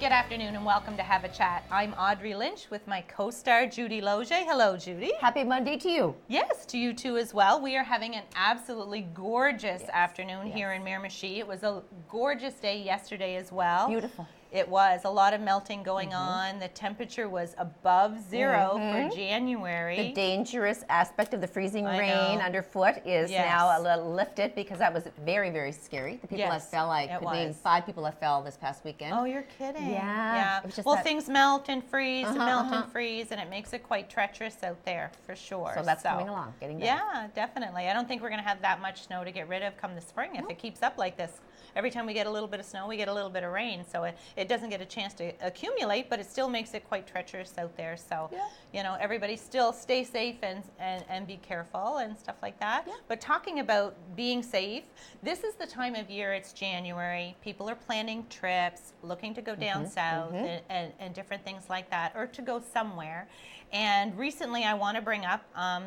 Good afternoon and welcome to Have a Chat. I'm Audrey Lynch with my co-star Judy Loge. Hello, Judy. Happy Monday to you. Yes, to you too as well. We are having an absolutely gorgeous afternoon here in Miramichi. It was a gorgeous day yesterday as well. Beautiful. It was a lot of melting going on. The temperature was above zero for January. The dangerous aspect of the freezing rain underfoot is now a little lifted because that was very, very scary. The people that fell, I could name 5 people that fell this past weekend. Oh, you're kidding. Yeah. Well, things melt and freeze and melt and freeze, and it makes it quite treacherous out there for sure. So that's coming along, getting better. Yeah, definitely. I don't think we're going to have that much snow to get rid of come the spring if it keeps up like this. Every time we get a little bit of snow, we get a little bit of rain. So it doesn't get a chance to accumulate, but it still makes it quite treacherous out there. So, you know, everybody still stay safe and be careful and stuff like that. Yeah. But talking about being safe, this is the time of year, it's January. People are planning trips, looking to go down south and different things like that, or to go somewhere. And recently I want to bring up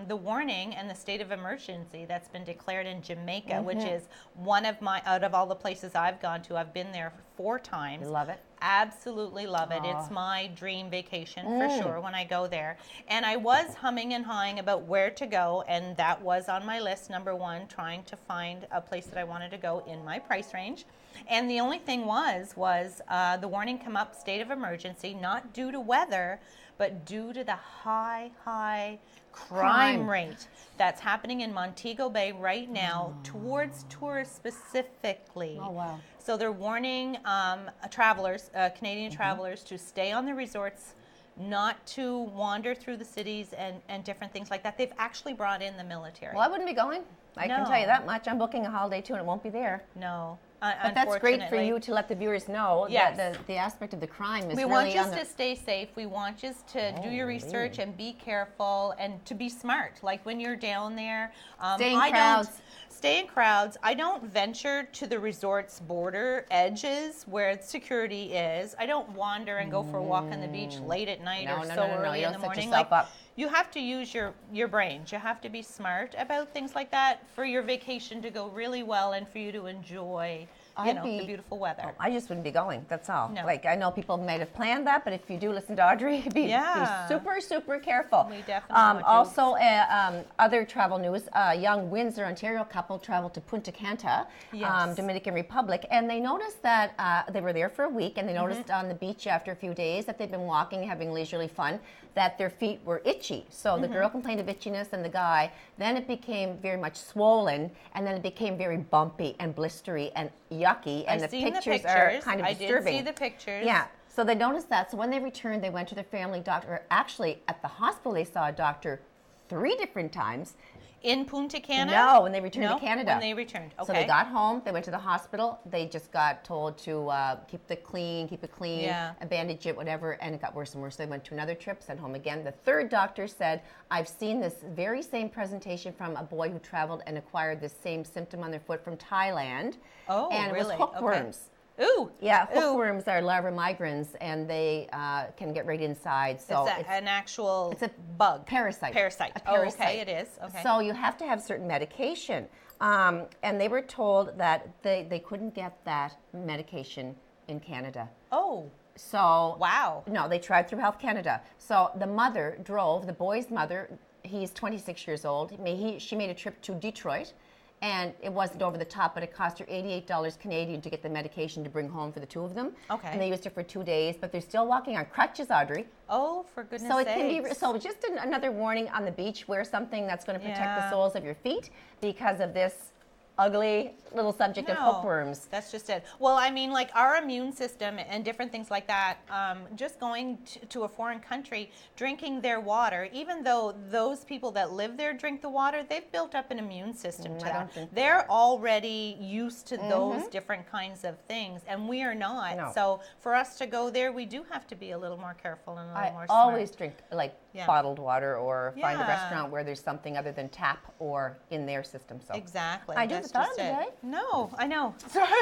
the warning and the state of emergency that's been declared in Jamaica, which is one of my, out of all the places I've gone to, I've been there 4 times. Love it. Absolutely love it. It's my dream vacation for sure when I go there. And I was humming and hawing about where to go, and that was on my list, number 1, trying to find a place that I wanted to go in my price range. And the only thing was the warning come up, state of emergency, not due to weather, but due to the high crime rate that's happening in Montego Bay right now towards tourists specifically. Oh, wow. So they're warning travelers, Canadian travelers, to stay on the resorts, not to wander through the cities and different things like that. They've actually brought in the military. Well, I wouldn't be going. I can tell you that much. I'm booking a holiday too, and it won't be there. No. But that's great for you to let the viewers know that the aspect of the crime is we really want you to stay safe. We want you to do your research and be careful and to be smart. Like when you're down there, stay in crowds. I don't venture to the resort's border edges where security is. I don't wander and go for a walk on the beach late at night or early in the morning. You have to use your brains. You have to be smart about things like that for your vacation to go really well and for you to enjoy the beautiful weather. I just wouldn't be going, that's all. No. Like, I know people might have planned that, but if you do listen to Audrey, be super, super careful. We definitely also, other travel news, a young Windsor, Ontario couple traveled to Punta Cana, Dominican Republic, and they noticed that they were there for a week, and they noticed on the beach after a few days that they'd been walking, having leisurely fun, that their feet were itchy. So the girl complained of itchiness and the guy. Then it became very much swollen, and then it became very bumpy and blistery and yucky. And the pictures are kind of disturbing. I did see the pictures. Yeah. So they noticed that. So when they returned, they went to their family doctor. Actually, at the hospital, they saw a doctor 3 different times. In Punta Cana? No, when they returned to Canada. When they returned, okay. So they got home, they went to the hospital, they just got told to keep it clean, bandage it, whatever, and it got worse and worse. They went to another trip, sent home again. The 3rd doctor said, I've seen this very same presentation from a boy who traveled and acquired this same symptom on their foot from Thailand. Oh, and it was hookworms. Ooh. Yeah, hookworms are larva migrans, and they can get right inside. So it's an actual bug. Parasite. A parasite. Oh, okay, it is. Okay. So you have to have certain medication. And they were told that they couldn't get that medication in Canada. Oh. So. Wow. No, they tried through Health Canada. So the mother drove, the boy's mother, he's 26 years old. She made a trip to Detroit. And it wasn't over the top, but it cost her $88 Canadian to get the medication to bring home for the 2 of them. Okay. And they used it for 2 days, but they're still walking on crutches, Audrey. Oh, for goodness sakes. So it can be, so just another warning on the beach, wear something that's going to protect the soles of your feet because of this ugly little subject of hookworms. That's just it. Well, I mean, like our immune system and different things like that, just going to a foreign country, drinking their water, even though those people that live there drink the water, they've built up an immune system to that. They're already used to those different kinds of things, and we are not. No. So for us to go there, we do have to be a little more careful and a little more smart. I always drink like bottled water or find a Yeah. restaurant where there's something other than tap or in their system. So Exactly. I do That's the thought just of the it. day. No, I know.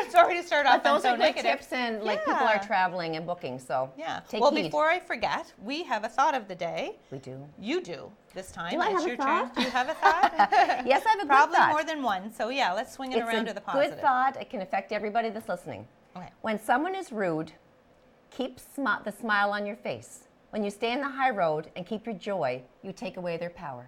Sorry to start off But on those so are good negative. tips, and like people are Yeah. traveling and booking, so Yeah. take Well, heed. before I forget, we have a thought of the day. We do. You do this time. Do I It's have a your thought? turn. Do you have a thought? Yes, I have a good Probably thought. more than one. So yeah, let's swing it It's around a to the positive. good thought. It can affect everybody that's listening. Okay. When someone is rude, keep the smile on your face. When you stay in the high road and keep your joy, you take away their power.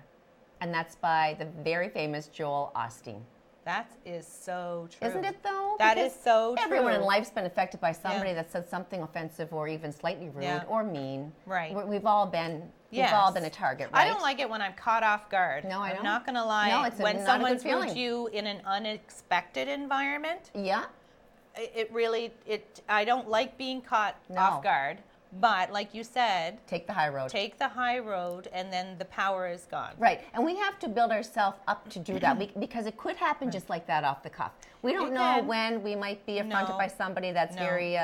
And that's by the very famous Joel Osteen. That is so true. Isn't it though? That Because is so true. Everyone in life's been affected by somebody Yeah. that said something offensive or even slightly rude Yeah. or mean. Right. We've all been Yes. a target, right? I don't like it when I'm caught off guard. No, I I'm don't. not going to lie. No, it's when not a good someone's feeling. rude to you in an unexpected environment, Yeah. it really I don't like being caught No. off guard. But like you said, Take the high road. take the high road and then the power is gone. Right, and we have to build ourselves up to do that because it could happen just like that off the cuff. We don't It know can. when we might be affronted No. by somebody that's No. very,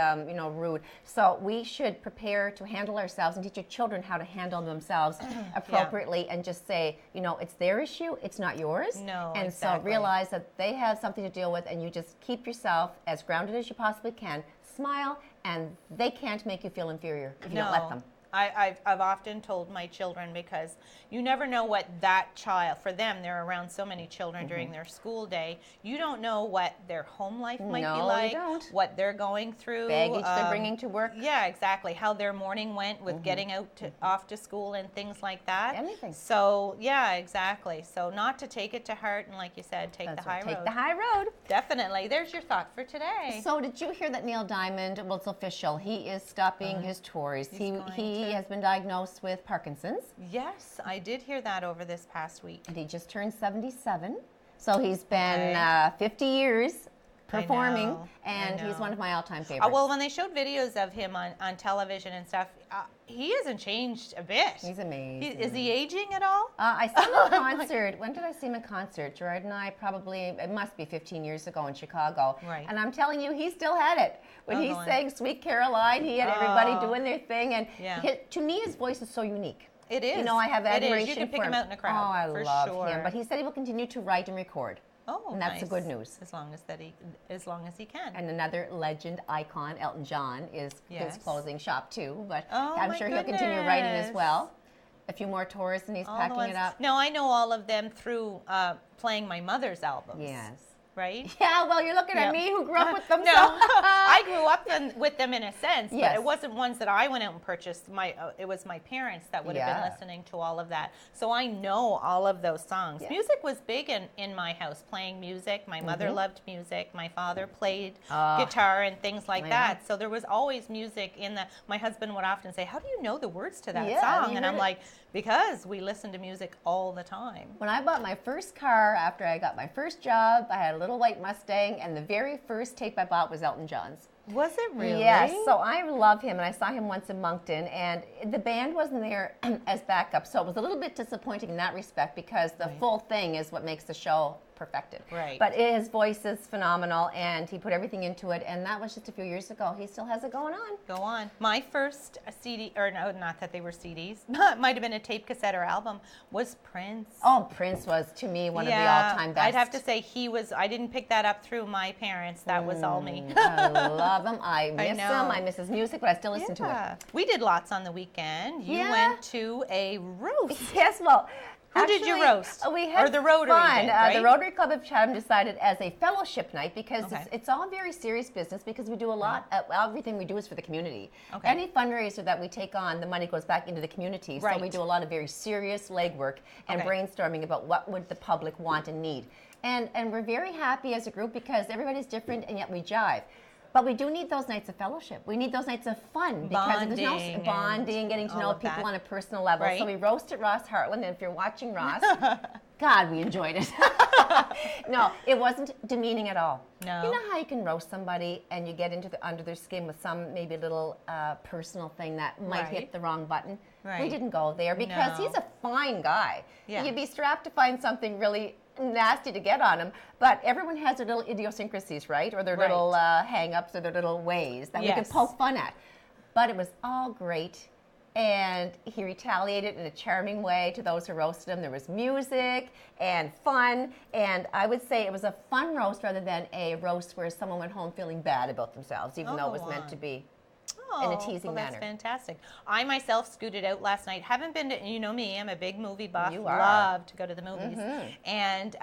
rude. So we should prepare to handle ourselves and teach your children how to handle themselves appropriately and just say, it's their issue, it's not yours. No, And exactly. so realize that they have something to deal with, and you just keep yourself as grounded as you possibly can. Smile, and they can't make you feel inferior if you don't let them. I've often told my children, because you never know what that child, for them, they're around so many children during their school day, you don't know what their home life might No, be you like, don't. what they're going through. Baggage they're bringing to work. Yeah, exactly. How their morning went with getting out off to school and things like that. Anything. So, yeah, exactly. So not to take it to heart, and like you said, take That's the high right. Take road. the high road. Definitely. There's your thought for today. So did you hear that Neil Diamond, well, it's official, he is stopping his tours. He going he to. has been diagnosed with Parkinson's, Yes, I did hear that over this past week. and he just turned 77. So he's been Okay. 50 years performing, know, I and he's know. one of my all-time favorites. Well, when they showed videos of him on television and stuff, he hasn't changed a bit. He's amazing. Is he aging at all? I saw him in concert. When did I see him in concert? Gerard and I probably, it must be 15 years ago in Chicago. Right. And I'm telling you, he still had it. When he Uh-huh. sang Sweet Caroline, he had everybody Oh. doing their thing. And Yeah. to me, his voice is so unique. It is. I have It is. admiration You can pick for him out in a crowd. Oh, I for love sure. him. But he said he will continue to write and record. Oh, and that's the nice. good news. As long as he can. And another legend icon, Elton John, is Yes. closing shop too. But Oh, I'm my sure he'll continue writing as goodness. well. A few more tours, and he's All the packing ones- it up. No, I know all of them through playing my mother's albums. Yes. Right? Yeah, well, you're looking Yeah. at me who grew up with them. No, so- I grew up with them in a sense, Yes. but it wasn't ones that I went out and purchased. It was my parents that would have Yeah. been listening to all of that. So I know all of those songs. Yeah. Music was big in my house, playing music. My mother loved music. My father played guitar and things like Yeah. that. So there was always music in the. My husband would often say, "How do you know the words to that Yeah, song?" you And I'm heard it. like, "Because we listen to music all the time." When I bought my first car after I got my first job, I had a little white Mustang, and the very first tape I bought was Elton John's. Was it really? Yes, so I love him, and I saw him once in Moncton, and the band wasn't there as backup, so it was a little bit disappointing in that respect because the full thing is what makes the show perfected. Right. But his voice is phenomenal, and he put everything into it, and that was just a few years ago. He still has it going on. Go on. My first CD, or no, not that they were CDs, it might have been a tape, cassette, or album, was Prince. Oh, Prince was, to me, one of the all-time best. I'd have to say I didn't pick that up through my parents. That was all me. I love him. I miss know. him. I miss his music, but I still listen to it. We did lots on the weekend. You Yeah. went to a roast. Yes, well, Who did you roast? We had Or the Rotary fun. did, right? The Rotary Club of Chatham decided as a fellowship night because Okay. it's all very serious business because we do a lot. Everything we do is for the community. Okay. Any fundraiser that we take on, the money goes back into the community. So we Right. do a lot of very serious legwork and Okay. brainstorming about what would the public want and need. And we're very happy as a group because everybody's different and yet we jive. But we do need those nights of fellowship. We need those nights of fun because there's no Bonding bonding, and getting to all know of people that. on a personal level. So Right. we roasted Ross Hartland, and if you're watching Ross, God, we enjoyed it. No, it wasn't demeaning at all. No. You know how you can roast somebody and you get under their skin with some maybe little personal thing that might Right. hit the wrong button? We Right. didn't go there because No. he's a fine guy. Yeah. You'd be strapped to find something really nasty to get on him, but everyone has their little idiosyncrasies, right? Or their Right. little hang-ups or their little ways that we can Yes. poke fun at. But it was all great. and he retaliated in a charming way to those who roasted him. There was music and fun, and I would say it was a fun roast rather than a roast where someone went home feeling bad about themselves, even though it was meant to be in a teasing manner. That's fantastic. I myself scooted out last night. Haven't been to, you know me, I'm a big movie buff. You are. Love to go to the movies. And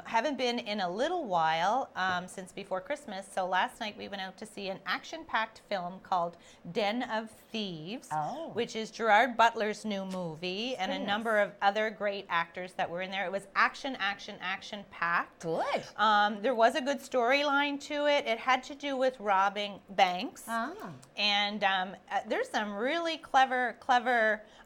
haven't been in a little while since before Christmas. So last night we went out to see an action-packed film called Den of Thieves, which is Gerard Butler's new movie, and a number of other great actors that were in there. It was action-packed. Good. There was a good storyline to it. It had to do with robbing banks. And there's some really clever.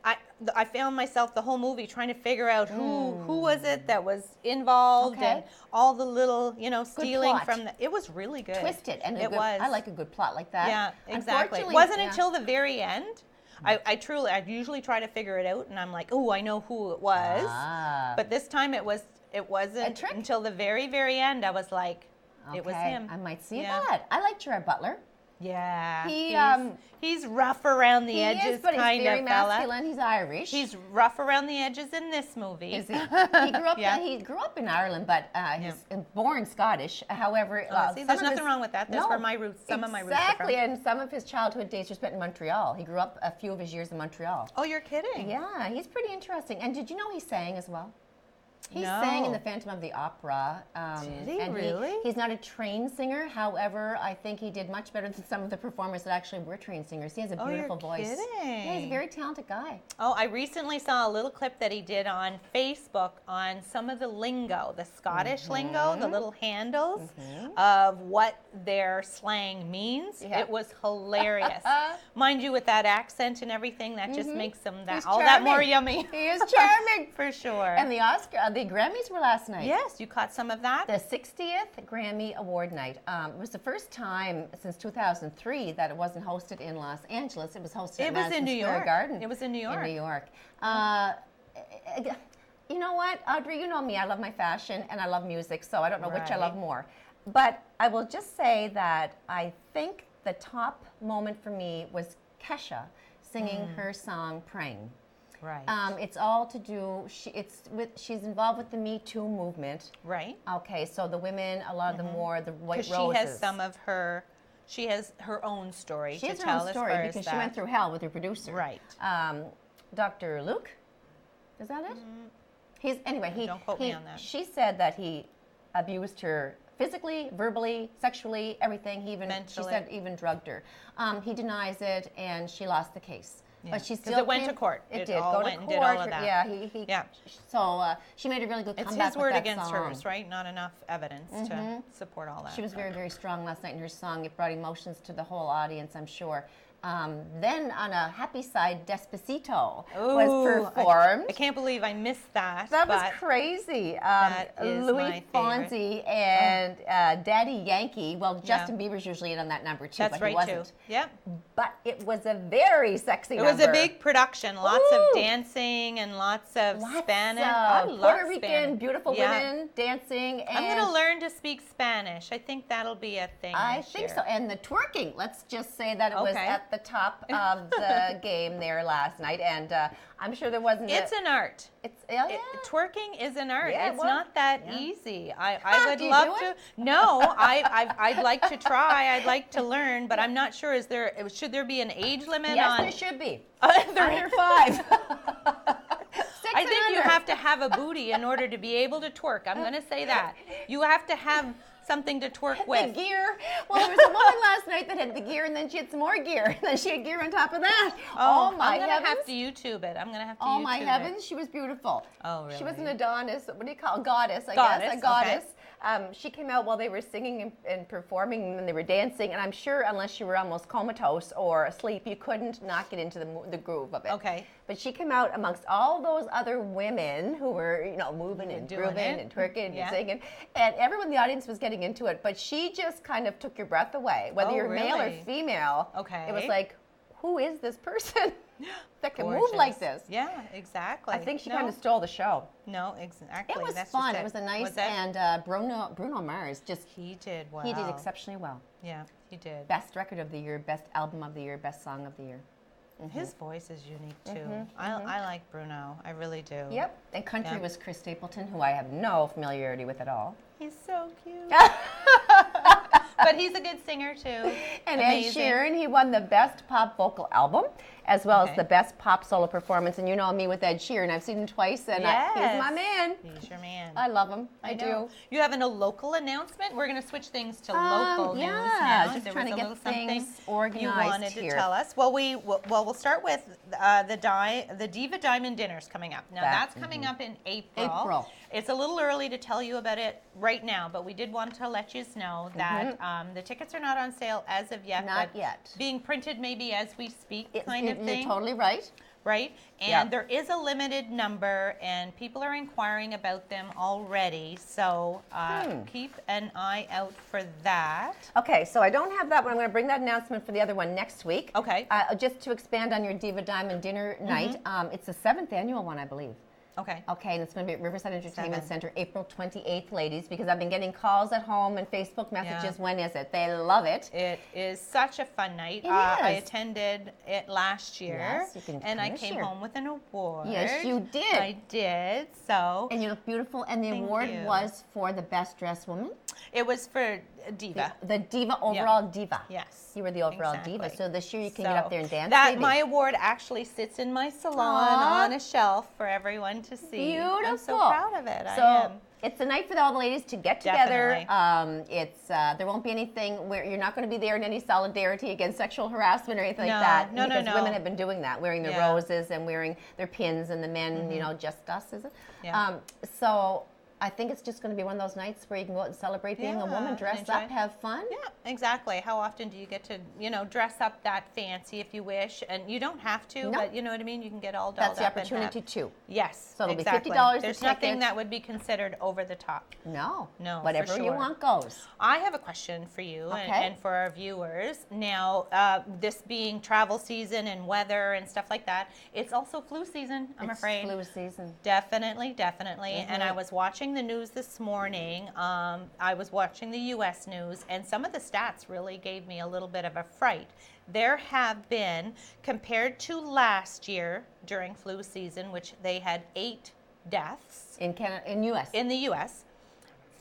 I found myself the whole movie trying to figure out who was it that was involved and all the little stealing from the. It was really good. Twisted and it was. I like a good plot like that. Yeah, exactly. It wasn't until the very end. I usually try to figure it out, and I'm like, oh, I know who it was. But this time it wasn't until the very, very end. I was like, it was him. I might see that. I like Gerard Butler. Yeah, he's rough around the edges, but kind he's very of fella. masculine. He's Irish. He's rough around the edges in this movie. Is he? He grew up in Ireland, but he's born Scottish. However, there's nothing wrong with that. That's where my roots, some of my roots are from. Exactly, and some of his childhood days were spent in Montreal. He grew up a few of his years in Montreal. Oh, you're kidding? Yeah, he's pretty interesting. And did you know he sang as well? He sang in the Phantom of the Opera. Did he really? He's not a trained singer. However, I think he did much better than some of the performers that actually were trained singers. He has a beautiful voice. Kidding. Yeah, he's a very talented guy. Oh, I recently saw a little clip that he did on Facebook on some of the lingo, the Scottish lingo, the little handles of what their slang means. It was hilarious. Mind you, with that accent and everything, that just makes him all that more yummy. He is charming. For sure. And the Grammys were last night. Yes, you caught some of that. The 60th Grammy Award night. It was the first time since 2003 that it wasn't hosted in Los Angeles. It was hosted at Madison Square Garden. It was in New York. In New York. You know what, Audrey, you know me. I love my fashion and I love music, so I don't know which I love more. But I will just say that I think the top moment for me was Kesha singing her song Praying. Right. It's all to do. She's involved with the Me Too movement. Right. Okay, so the women, a lot of them wore the white roses. Because she has some of her. She has her own story to tell as far as because she went through hell with her producer. Right. Dr. Luke, is that it? Don't quote me on that. She said that he abused her physically, verbally, sexually, everything. He even mentally. She said even drugged her. He denies it, and she lost the case. Yeah. But she still it went to court. It did all go went to and court. did all of that. Yeah, So she made a really good comeback. It's his word with that against song. hers, right? Not enough evidence to support all that. She was very, very strong last night in her song. It brought emotions to the whole audience, I'm sure. Then on a happy side, Despacito was performed. I can't believe I missed that. That was crazy. That is Louis Fonsi and Daddy Yankee. Well, Justin Bieber's usually in on that number too, That's but right he wasn't. too. Yep. But it was a very sexy number. It was a big production. Lots of dancing and lots of Spanish. I love Puerto Rican, Spanish. beautiful women dancing. And I'm going to learn to speak Spanish. I think that'll be a thing. I think so. And the twerking. Let's just say that it was at the top of the game there last night, and I'm sure there wasn't. It's an art. Twerking is an art. Yeah, it's not that easy. I would love to. No, I'd like to try. I'd like to learn, but I'm not sure. Should there be an age limit? Yes, on? there should be. Under 5. I think under. you have to have a booty in order to be able to twerk. I'm going to say that. You have to have something to twerk with. The gear. Well, there was a woman last night that had the gear, and then she had some more gear, and then she had gear on top of that. Oh my heavens! I'm gonna have to YouTube it. I'm gonna have to. Oh my heavens! She was beautiful. Oh really? She was an Adonis. What do you call goddess? I guess a goddess. Okay. She came out while they were singing and performing, and they were dancing. And I'm sure, unless you were almost comatose or asleep, you couldn't not get into the groove of it. Okay. But she came out amongst all those other women who were, moving and grooving and twerking and singing, and everyone in the audience was getting into it. But she just kind of took your breath away, whether you're male or female. Okay. It was like, who is this person that can move like this? Yeah, exactly. I think she kind of stole the show. No, exactly. It was That's fun. Just it was a nice, and Bruno Mars he did well. He did exceptionally well. Yeah, he did. Best record of the year, best album of the year, best song of the year. His voice is unique too. I like Bruno. I really do. Yep. And country Yeah. was Chris Stapleton, who I have no familiarity with at all. He's so cute. But he's a good singer too. And Ed Sheeran, he won the Best Pop Vocal Album, as well as the Best Pop Solo Performance. And you know me with Ed Sheeran. I've seen him twice, and he's my man. He's your man. I love him. I know. do. You have a local announcement? We're going to switch things to local news now. Just There trying was to a little get things something organized you wanted here. to tell us. Well, we'll start with the Diva Diamond Dinner's coming up. Now, that's coming up in April. It's a little early to tell you about it right now, but we did want to let you know that the tickets are not on sale as of yet. Not but yet. Being printed maybe as we speak kind of thing. You're totally right. Right? And there is a limited number, and people are inquiring about them already. So keep an eye out for that. Okay, so I don't have that one. I'm going to bring that announcement for the other one next week. Okay. Just to expand on your Diva Diamond Dinner night, it's the 7th annual one, I believe. Okay. Okay, and it's going to be at Riverside Entertainment Center, April 28th, ladies, because I've been getting calls at home and Facebook messages. When is it? They love it. It is such a fun night. It I is. attended it last year, Yes, you can and come I this came year. home with an award. Yes, you did. I did. So And you look beautiful. And the Thank award you. was for the best dressed woman. it was for Diva. The Diva, overall Diva. Yes. You were the overall Diva. exactly. So this year you can get up there and dance. That baby. my award actually sits in my salon Aw. on a shelf for everyone to see. Beautiful. I'm so proud of it. So I am. it's a night for all the ladies to get together. Definitely. There won't be anything where you're not going to be there in any solidarity against sexual harassment or anything No, like that. no, because no. women have been doing that, wearing their Yeah. roses and wearing their pins, and the men, just us, is it? Yeah. So I think it's just going to be one of those nights where you can go out and celebrate being a Yeah, woman, and dress enjoy. up, have fun. Yeah, exactly. How often do you get to, dress up that fancy if you wish? And you don't have to, No. but you know what I mean? You can get all dolled That's the up and opportunity have- too. Yes, So it'll be exactly. $50 a There's nothing ticket. that would be considered over the top. No. No, for Whatever you sure. want goes. I have a question for you Okay. and for our viewers. Now, this being travel season and weather and stuff like that, it's also flu season, I'm It's afraid. flu season. Definitely. And I was watching the news this morning. I was watching the U.S. news, and some of the stats really gave me a little bit of a fright. There have been, compared to last year during flu season, which they had 8 deaths In Canada, in U.S. in the U.S.,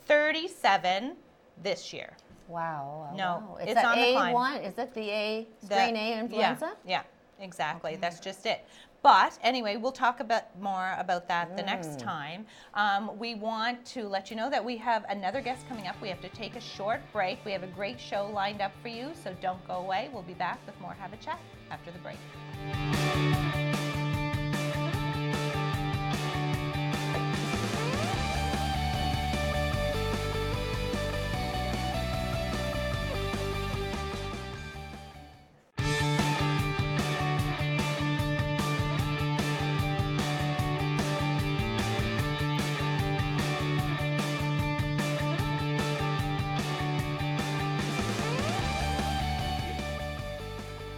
37 this year. Wow. No, wow. it's that on the climb. A1? Is that the A strain A influenza? Yeah, exactly. That's just it. But anyway, we'll talk more about that the next time. We want to let you know that we have another guest coming up. We have to take a short break. We have a great show lined up for you, so don't go away. We'll be back with more Have a Chat after the break.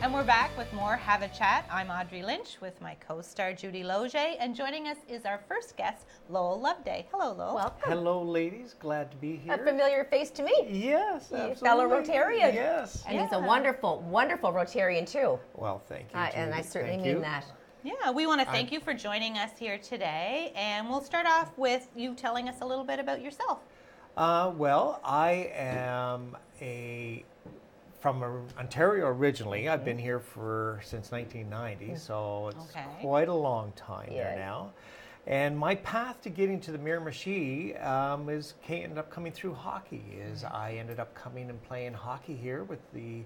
And we're back with more Have a Chat. I'm Audrey Lynch with my co-star Judy Loge, and joining us is our first guest, Lowell Loveday. Hello, Lowell. Welcome. Hello, ladies. Glad to be here. A familiar face to me. Yes, absolutely. Fellow Rotarian. Yes. And he's a wonderful, wonderful Rotarian too. Well, thank you. And I Judy. certainly Thank mean you. that. Yeah, we want to thank you for joining us here today, and we'll start off with you telling us a little bit about yourself. Well, I am from Ontario originally. I've been here since 1990, so it's quite a long time there now. And my path to getting to the Miramichi ended up coming through hockey. I ended up coming and playing hockey here with the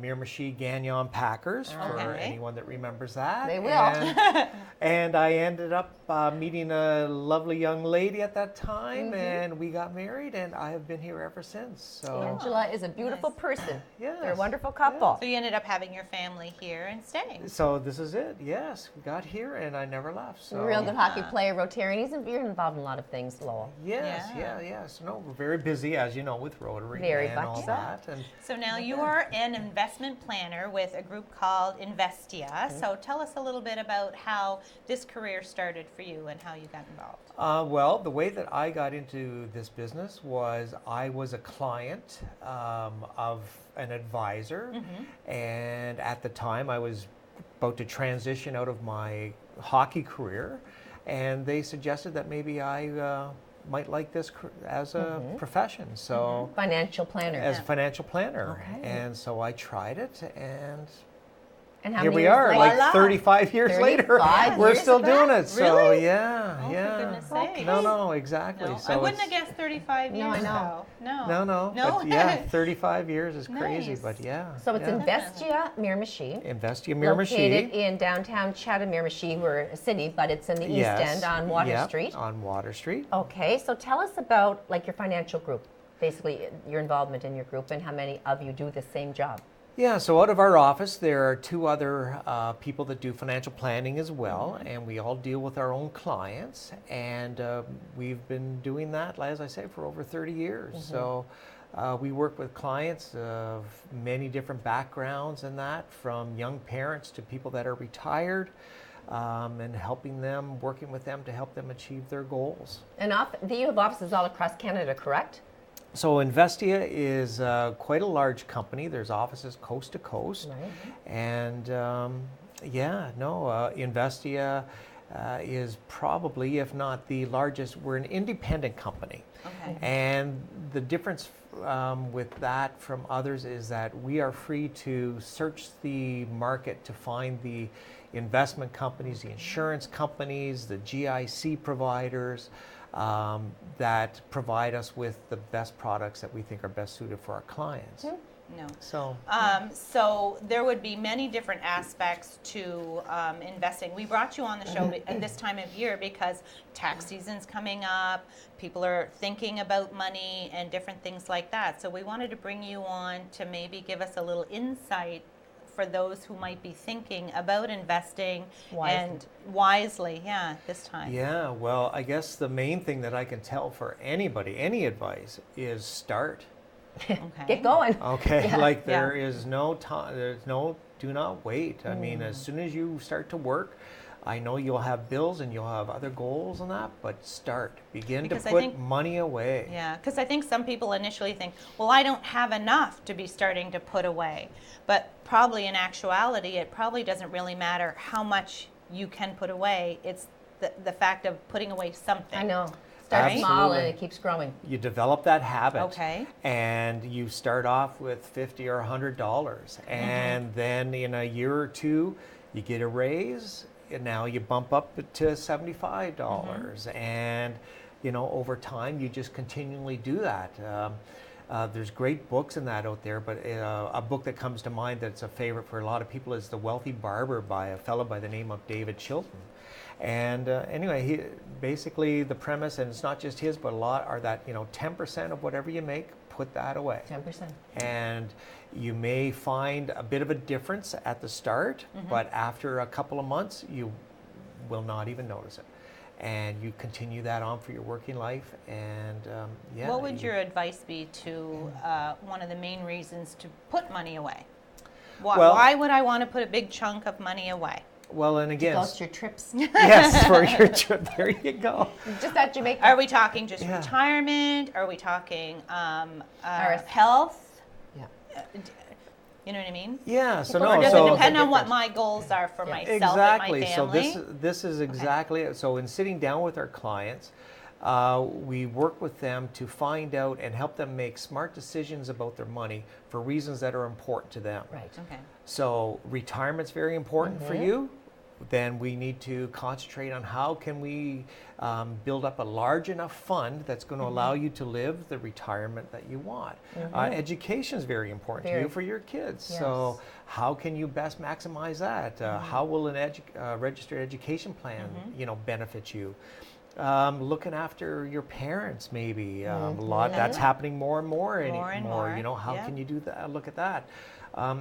Miramichi Gagnon Packers, for anyone that remembers that. They will. And I ended up meeting a lovely young lady at that time, and we got married, and I have been here ever since. So Angela is a beautiful person. Yes. They're a wonderful couple. So you ended up having your family here and staying. So this is it. Yes, we got here, and I never left. So Real good hockey player, Rotarian. You're involved in a lot of things, Lowell. Yes, yes. No, we're very busy, as you know, with Rotary Very and much all so. that. And So now you are an investment planner with a group called Investia. So tell us a little bit about how this career started for you and how you got involved. well, the way that I got into this business was I was a client of an advisor, and at the time I was about to transition out of my hockey career, and they suggested that maybe I might like this as a profession. So financial planner. as a financial planner, Okay. and so I tried it, and how here many we years are, later? like Voila. 35 years later, 35 we're years still of doing that? it. So Really? yeah, Oh, yeah. for goodness sake. No, exactly. No, So I wouldn't have it's- guessed 35 No, years. I know. No. No, No. but yeah, 35 years is crazy, Nice. but yeah. So it's yeah. Investia Miramichi. Investia Located Miramichi. in downtown Chatham, Miramichi. We're a city, but it's in the Yes, East End on Water yep, Street. On Water Street. Okay, so tell us about like your financial group, basically your involvement in your group, and how many of you do the same job. Yeah, so out of our office, there are 2 other people that do financial planning as well, and we all deal with our own clients, and we've been doing that, as I say, for over 30 years. So we work with clients of many different backgrounds and that, from young parents to people that are retired, and helping them, working with them to help them achieve their goals. And you have offices all across Canada, correct? So Investia is quite a large company. There's offices coast to coast. Right. And Investia is probably, if not the largest, we're an independent company. Okay. And the difference with that from others is that we are free to search the market to find the investment companies, the insurance companies, the GIC providers, that provide us with the best products that we think are best suited for our clients. No. So, There would be many different aspects to investing. We brought you on the show at this time of year because tax season's coming up, people are thinking about money and different things like that. So we wanted to bring you on to maybe give us a little insight for those who might be thinking about investing and wisely, this time. yeah, well, I guess the main thing that I can tell for anybody, any advice, is start. Okay. Get going. Okay, Yeah. like there is no time, do not wait. I mean, as soon as you start to work, I know you'll have bills and you'll have other goals and that, but begin Because to I put think- money away. Yeah, because I think some people initially think, well, I don't have enough to be starting to put away. But probably in actuality, it probably doesn't really matter how much you can put away. It's the fact of putting away something. I know. Start small and Absolutely. it keeps growing. You develop that habit, Okay. and you start off with $50 or $100, and then in a year or two, you get a raise, and now you bump up to $75, and over time you just continually do that. There's great books in that out there, but a book that comes to mind that's a favorite for a lot of people is The Wealthy Barber by a fellow by the name of David Chilton. And anyway, basically the premise, and it's not just his, but a lot, are that 10% of whatever you make, put that away. 10%. And you may find a bit of a difference at the start, but after a couple of months, you will not even notice it. And you continue that on for your working life, and What would your advice be to one of the main reasons to put money away? Why would I want to put a big chunk of money away? Well, and again, Goes to your trips. yes, for your trip. There you go. Just at Jamaica. Are we talking just Yeah. retirement? Are we talking health? Yeah. You know what I mean? Yeah. So People no. are Or does so it depend on what different. my goals are for myself exactly. and my So family? this is exactly it. So in sitting down with our clients, we work with them to find out and help them make smart decisions about their money for reasons that are important to them. Right. Okay. So retirement's very important for you. Then we need to concentrate on how can we build up a large enough fund that's going to allow you to live the retirement that you want. Education is very important to Very. you for your kids. Yes. So how can you best maximize that? How will an registered education plan, benefit you? Looking after your parents, maybe a lot. That's happening more and more anymore. and more, How yeah. can you do that? Look at that.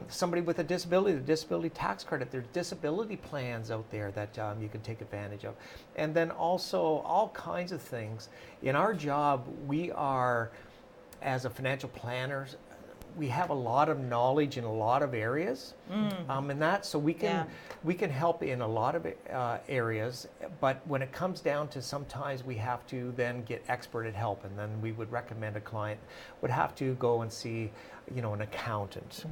Somebody with a disability, the disability tax credit. There's disability plans out there that you can take advantage of, and then also all kinds of things. In our job, we are, as a financial planners, we have a lot of knowledge in a lot of areas, and that so we can help in a lot of areas. But when it comes down to sometimes we have to then get expert help, and then we would recommend a client would have to go and see, an accountant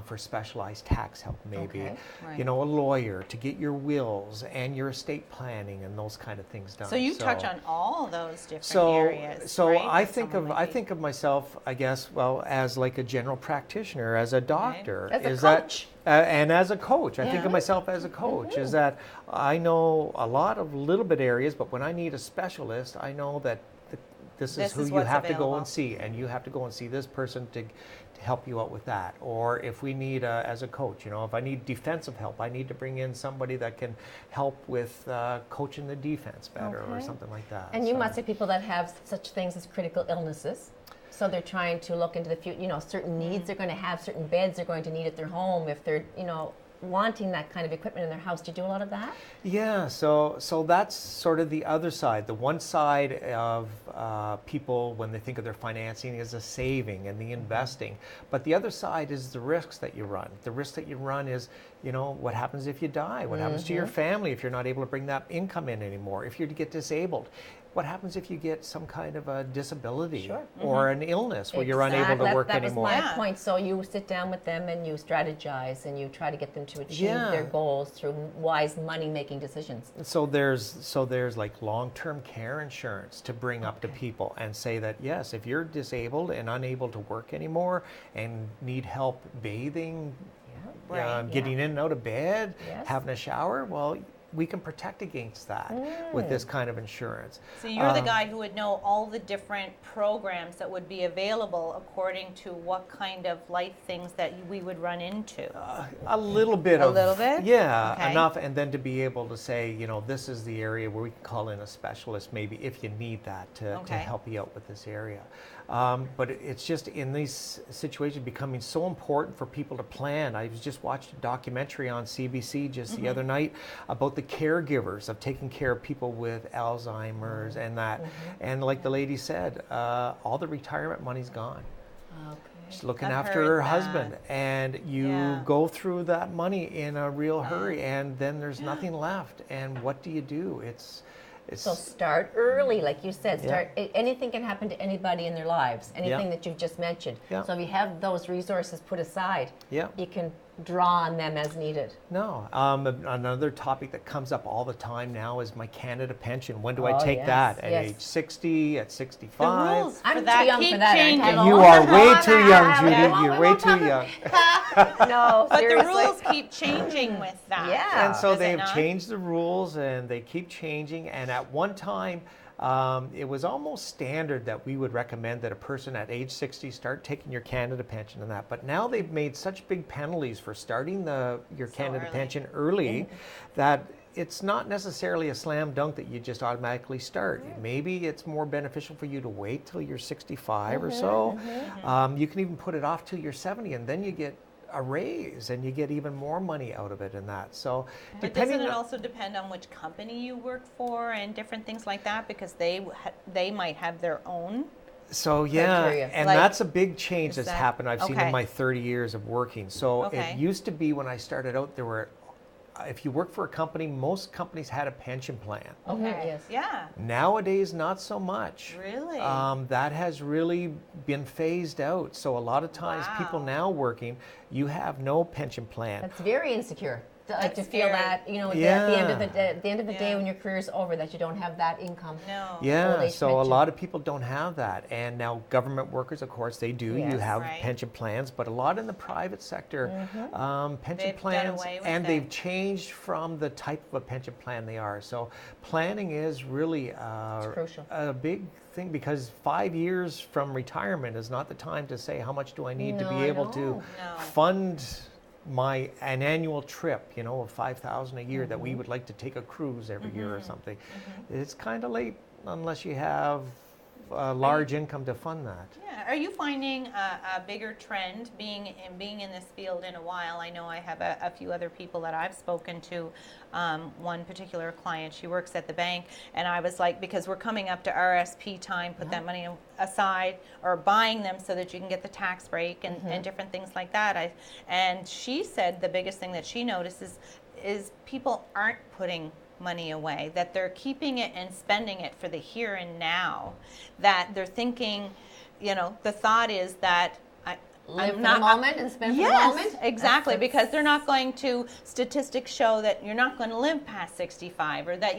for specialized tax help, maybe, Right. a lawyer to get your wills and your estate planning and those kind of things done. So you touch on all those different So, areas. so right? I That think someone of might I be- think of myself, I guess, well, as like a general practitioner, as a doctor, As a is coach. and as a coach. I think Yeah. of myself as a coach. Is that I know a lot of little bit areas, but when I need a specialist, I know that this is who is you what's have to go available. and see, and you have to go and see this person to help you out with that. Or if we need, as a coach, if I need defensive help, I need to bring in somebody that can help with coaching the defense better or Okay. something like that. And you So- must have people that have such things as critical illnesses. So they're trying to look into the future, certain needs they're going to have, certain beds they're going to need at their home if they're, wanting that kind of equipment in their house. Do you do a lot of that? Yeah, so that's sort of the other side. The one side of people, when they think of their financing, is the saving and the investing. But the other side is the risks that you run. The risk that you run is, what happens if you die? What happens to your family if you're not able to bring that income in anymore? If you get disabled? What happens if you get some kind of a disability or an illness where you're unable to work that anymore? That was my point. So you sit down with them and you strategize and you try to get them to achieve their goals through wise money-making decisions. So there's like long-term care insurance to bring up to people and say that yes, if you're disabled and unable to work anymore and need help bathing, getting in and out of bed, having a shower, well, we can protect against that with this kind of insurance. So you're the guy who would know all the different programs that would be available according to what kind of life things that we would run into. A little bit A little bit? Yeah, Okay. enough, and then to be able to say, this is the area where we can call in a specialist maybe if you need that to help you out with this area. But it's just in these situations becoming so important for people to plan. I was just watched a documentary on CBC just the other night about the caregivers of taking care of people with Alzheimer's and that. And like the lady said, all the retirement money's gone. Okay. She's looking I've after heard her that. husband, and you Yeah. go through that money in a real hurry, and then there's nothing left. And what do you do? It's So start early, like you said. Yeah. Anything can happen to anybody in their lives. Anything Yeah. that you've just mentioned. Yeah. So if you have those resources put aside, Yeah. you can draw on them as needed. No. Another topic that comes up all the time now is my Canada pension. When do I Oh, take yes, that? At yes. age 60, at The 65? rules I'm for too that young keep for that, aren't I? changing. You are way too young, Yeah. Judy. You're way too young. No, But seriously. the rules keep changing with that. Yeah. And so Does it they've not? changed the rules, and they keep changing. And at one time, it was almost standard that we would recommend that a person at age 60 start taking your Canada pension and that. But now they've made such big penalties for starting your Canada early. pension early that it's not necessarily a slam dunk that you just automatically start. Maybe it's more beneficial for you to wait till you're 65 or so. You can even put it off till you're 70, and then you get a raise and you get even more money out of it and that. So But doesn't it also depend on which company you work for and different things like that? Because they might have their own. So yeah, criteria. and Like, that's a big change is that's that- happened. I've seen okay. in my 30 years of working. So Okay. it used to be when I started out, there were, if you work for a company, most companies had a pension plan. Okay. Yes. Yeah. Nowadays, not so much. Really? That has really been phased out. So a lot of times, people Wow. now working, you have no pension plan. That's very insecure. Like to That's feel scary. that, at the end of the day, at the end of the day Yeah. when your career is over, that you don't have that income. No. Yeah, old age so a pension. lot of people don't have that. And now government workers, of course, they do. You Yes. have Right. pension plans, but a lot in the private sector, pension They've done plans, away with and it. they've changed from the type of a pension plan they are. So planning is really crucial. a big thing, because 5 years from retirement is not the time to say how much do I need to No, be I able know. to No. fund an annual trip, of $5,000 a year that we would like to take a cruise every year or something. It's kind of late unless you have large income to fund that. Yeah. Are you finding a bigger trend being in this field in a while? I know I have a few other people that I've spoken to. One particular client, she works at the bank, and I was like, because we're coming up to RSP time, put that money aside, or buying them so that you can get the tax break and different things like that. And she said the biggest thing that she notices is people aren't putting money away, that they're keeping it and spending it for the here and now, that they're thinking, the thought is that live for the moment and spend for the moment. Yes, exactly, because they're not going to, statistics show that you're not going to live past 65, or that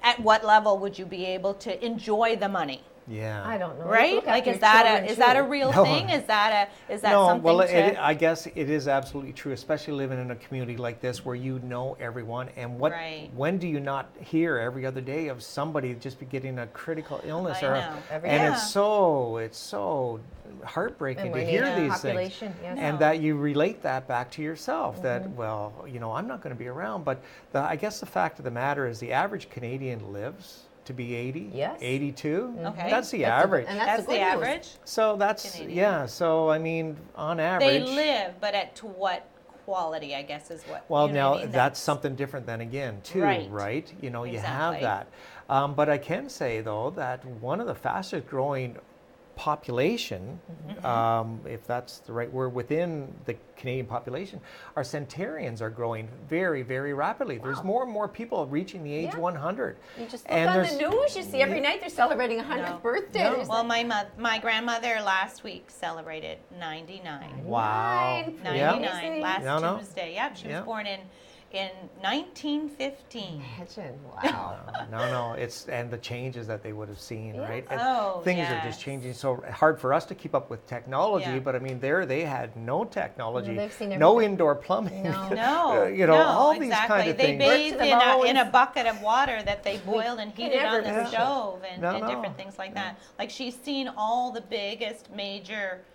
at what level would you be able to enjoy the money? Yeah. I don't know. Right? Like, is that a real thing? Is that something? Well, I guess it is absolutely true, especially living in a community like this where you know everyone. And when do you not hear every other day of somebody just be getting a critical illness? It's so heartbreaking to hear these things. Yes. And that you relate that back to yourself, that, well, I'm not going to be around. But I guess the fact of the matter is the average Canadian lives to be 80, 82. Okay. That's the average. And that's the average? So that's, Canadian. so I mean, on average. They live, but to what quality, I guess, is what. Well, now I mean? that's something different then again, too, right? You have that. But I can say, though, that one of the fastest growing population, if that's the right word, within the Canadian population, our centenarians are growing very, very rapidly. There's more and more people reaching the age 100. You just look on the news, you see every night they're celebrating 100th birthday. No. Well, my grandmother last week celebrated 99. Wow. 99 last Tuesday. Yep, she was Yep. born in 1915. Imagine, wow. No, and the changes that they would have seen, right? And Oh, things are just changing so hard for us to keep up with technology. Yeah. But I mean, they had no technology, No, they've seen no everything. indoor plumbing, No, all these exactly. kind of They things. bathed Worked to the bones. in a bucket of water that they boiled and heated on the never- stove and No. different things like that. Like, she's seen all the biggest major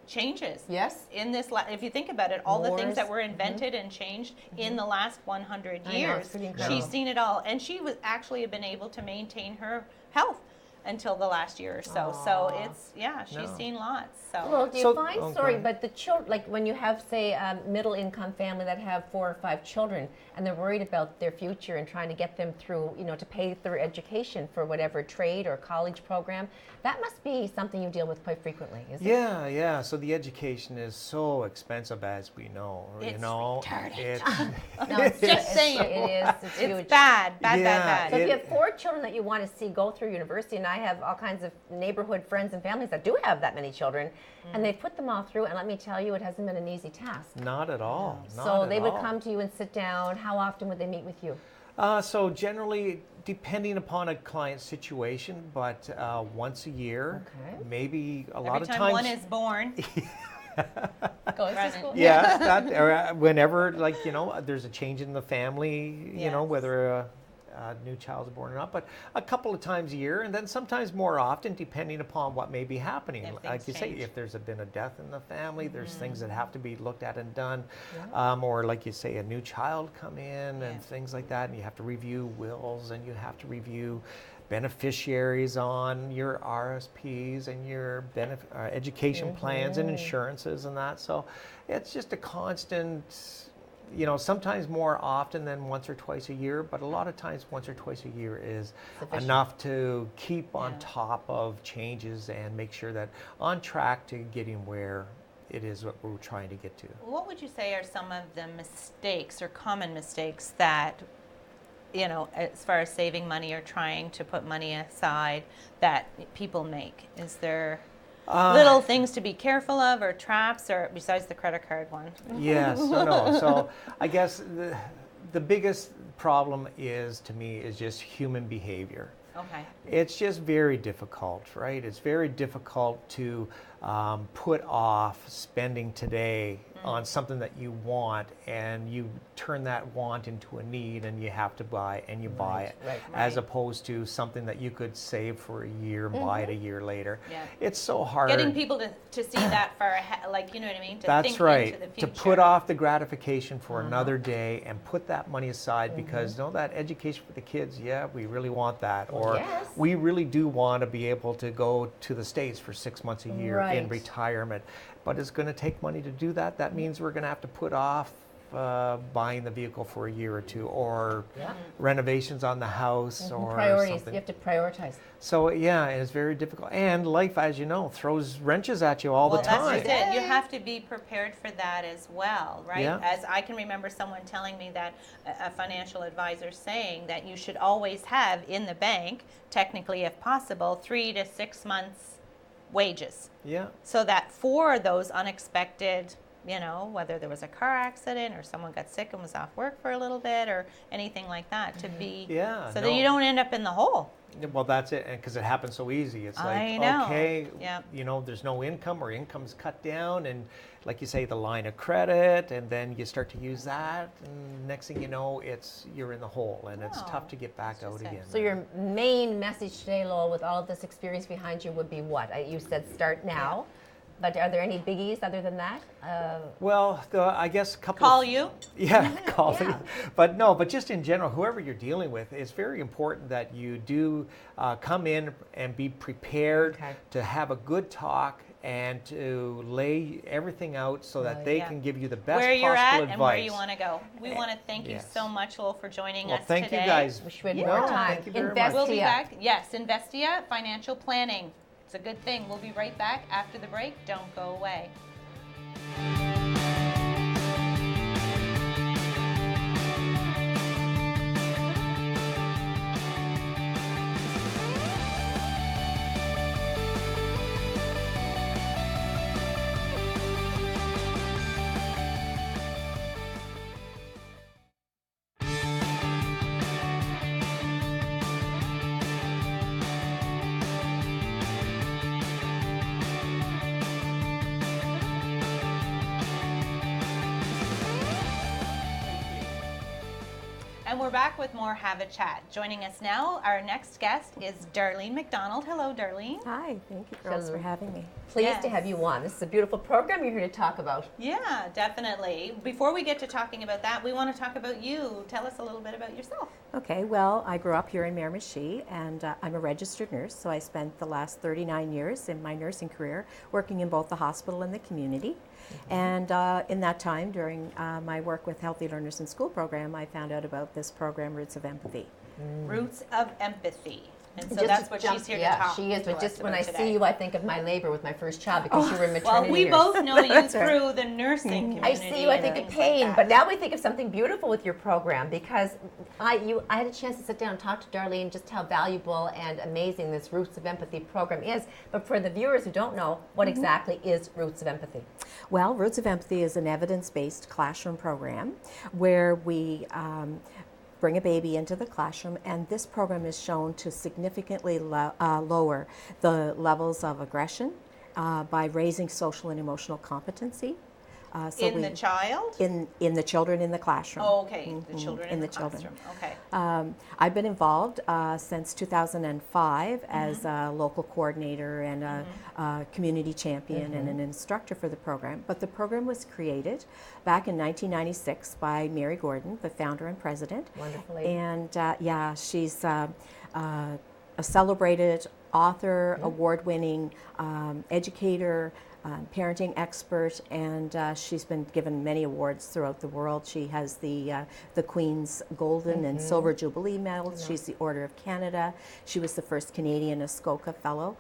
changes. Yes. In this, if you think about it, all the things Wars. that were invented and changed in the last 100 I know, years, it's pretty incredible. she's seen it all, and she was actually been able to maintain her health until the last year or so. So it's she's seen lots. So Well, do you find, okay. sorry, but the children, like when you have, say, a middle-income family that have 4 or 5 children, and they're worried about their future and trying to get them through, to pay their education for whatever trade or college program, that must be something you deal with quite frequently, isn't it? Yeah. So the education is so expensive, as we know. It's retarded. No, it's Just saying. It is. It's huge. it's bad. So if you have 4 children that you want to see go through university, and I have all kinds of neighborhood friends and families that do have that many children, and they put them all through, and let me tell you, it hasn't been an easy task. Not at all. So they would come to you and sit down. How often would they meet with you? So generally, depending upon a client's situation, but once a year, maybe a lot of every time times. one is born. Goes to school. Yeah, or whenever, there's a change in the family, Yes. whether a new child is born or not, but a couple of times a year, and then sometimes more often, depending upon what may be happening. If Like you things say, change. if there's been a death in the family, there's things that have to be looked at and done, or like you say, a new child come in and things like that, and you have to review wills, and you have to review beneficiaries on your RSPs and your education plans and insurances and that. So it's just a constant, sometimes more often than once or twice a year, but a lot of times once or twice a year is enough to keep on top of changes and make sure that on track to getting where it is what we're trying to get to. What would you say are some of the mistakes or common mistakes that, as far as saving money or trying to put money aside, that people make? Is there little things to be careful of, or traps, or besides the credit card one? Yes, no. So I guess the biggest problem to me is just human behavior. Okay. It's just very difficult, right? It's very difficult to put off spending today on something that you want, and you turn that want into a need, and you have to buy, and you buy it, as opposed to something that you could save for a year and buy it a year later. Yeah. It's so hard. Getting people to see that far ahead, like, you know what I mean? To That's think right. into the To future. put off the gratification for another day and put that money aside, because that education for the kids, yeah, we really want that. Or we really do want to be able to go to the States for 6 months a year in retirement. But it's going to take money to do that. That means we're going to have to put off buying the vehicle for a year or two, or renovations on the house, or priorities. something. You have to prioritize. So it's very difficult. And life, as you know, throws wrenches at you all the time. Well, that's just it. You have to be prepared for that as well, right? Yeah. As I can remember someone telling me that, a financial advisor saying that you should always have in the bank, technically if possible, 3 to 6 months wages. Yeah. So that for those unexpected, whether there was a car accident or someone got sick and was off work for a little bit or anything like that, to be so that you don't end up in the hole. Well, that's it, because it happens so easy. It's like, I know. okay, there's no income, or income's cut down, and like you say, the line of credit, and then you start to use that, and next thing you know, you're in the hole, and it's tough to get back out again. So your main message today, Lowell, with all of this experience behind you, would be what? You said start now. But are there any biggies other than that? Well, I guess a couple. Call you? Yeah, call me. But just in general, whoever you're dealing with, it's very important that you do come in and be prepared to have a good talk and to lay everything out so that they can give you the best where you're possible at advice. and where you want to go. We want to thank you so much, Lowell, for joining us thank today. you guys. Wish we had more time. Thank you very Investia. much. We'll be back. Yes, Investia Financial Planning. It's a good thing. We'll be right back after the break. Don't go away. And we're back with more Have a Chat. Joining us now, our next guest is Darlene McDonald. Hello, Darlene. Hi, thank you girls for having me. Pleased to have you on. This is a beautiful program you're here to talk about. Yeah, definitely. Before we get to talking about that, we want to talk about you. Tell us a little bit about yourself. Okay, well, I grew up here in Miramichi, and I'm a registered nurse, so I spent the last 39 years in my nursing career working in both the hospital and the community. And in that time, during my work with Healthy Learners in School program, I found out about this program, Roots of Empathy. Roots of Empathy. And so Just that's what she's here to talk she is, to but us just when I about today. see you, I think of my labor with my first child because you were in maternity Well, we years. both know you That's right. through the nursing community. I see you, I think of and things pain, like but that. now we think of something beautiful with your program because I had a chance to sit down and talk to Darlene just how valuable and amazing this Roots of Empathy program is. But for the viewers who don't know, what exactly is Roots of Empathy? Well, Roots of Empathy is an evidence-based classroom program where we bring a baby into the classroom, and this program is shown to significantly lower the levels of aggression by raising social and emotional competency. In the child? In the children in the classroom. Oh, okay. The children in the children. classroom. Okay. I've been involved since 2005 as a local coordinator and a community champion and an instructor for the program. But the program was created back in 1996 by Mary Gordon, the founder and president. Wonderfully. And she's a celebrated author, award-winning educator, parenting expert, and she's been given many awards throughout the world. She has the Queen's Golden and Silver Jubilee medals. She's the Order of Canada. She was the first Canadian Ascoka Fellow.